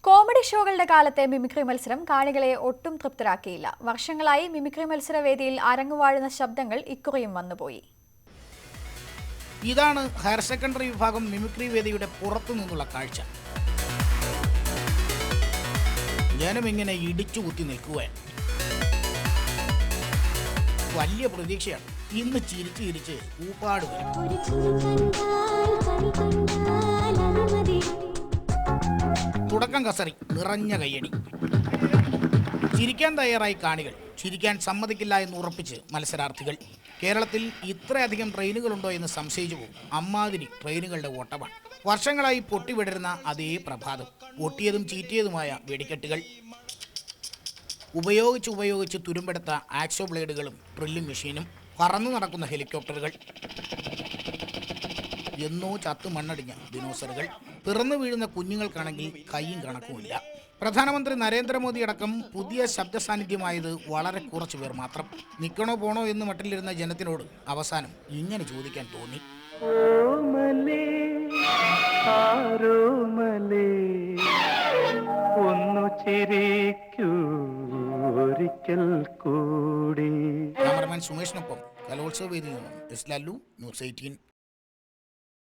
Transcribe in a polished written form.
Comedy ഷോകളുടെ കാലത്തെ mimicry മത്സരം കാണികളെ ഒട്ടും തൃപ്തരാക്കിയില്ല. വർഷങ്ങളായി മിമിക്രി മത്സരവേദിയിൽ അരങ്ങുവാഴുന്ന ശബ്ദങ്ങൾ ഇക്കുറിയും വന്നുപോയി. ഇതാണ് ഹയർ സെക്കൻഡറി വിഭാഗം മിമിക്രി വേദിയുടെ പുറത്തു നിന്നുള്ള കാഴ്ച. ജനമിങ്ങനെ ഇടിച്ചു കുത്തി നിൽക്കുകയാണ്. വലിയ പ്രതീക്ഷയാണ്. ഇന്ന് ചിരിച്ച് ചിരിച്ച് ഊപ്പാട് വരും. തുടക്കം കസറി, നിറഞ്ഞ കയ്യടി. ചിരിക്കാൻ തയ്യാറായി കാണികൾ. ചിരിക്കാൻ സമ്മതിക്കില്ല എന്ന് ഉറപ്പിച്ച് മത്സരാർത്ഥികൾ. കേരളത്തിൽ ഇത്രയധികം ട്രെയിനുകളുണ്ടോ എന്ന് സംശയിച്ചു പോകും. അമ്മാതിരി ട്രെയിനുകളുടെ ഓട്ടമാണ്. വർഷങ്ങളായി പൊട്ടിവിടരുന്ന അതേ പ്രഭാതം. പൊട്ടിയതും ചീറ്റിയതുമായ വെടിക്കെട്ടുകൾ, ഉപയോഗിച്ച് തുരുമ്പെടുത്ത ആക്സോ ബ്ലേഡുകളും ഡ്രില്ലിംഗ് മെഷീനും, പറന്നു നടക്കുന്ന ഹെലികോപ്റ്ററുകൾ, എന്നോ ചത്തു മണ്ണടിഞ്ഞ ദിനോസറുകൾ, പിറന്നു വീഴുന്ന കുഞ്ഞുങ്ങൾക്കാണെങ്കിൽ കൈയും കണക്കുമില്ല. പ്രധാനമന്ത്രി നരേന്ദ്രമോദി അടക്കം പുതിയ ശബ്ദ സാന്നിധ്യമായത് വളരെ കുറച്ചു പേർ മാത്രം. നിൽക്കണോ പോണോ എന്ന് മട്ടിലിരുന്ന ജനത്തിനോട് അവസാനം ഇങ്ങനെ ചോദിക്കാൻ തോന്നി. ക്യാമറമാൻ സുമേഷിനൊപ്പം കലോത്സവ വേദിയിൽ നിന്നും എസ് ലാലു, ന്യൂസ് 18.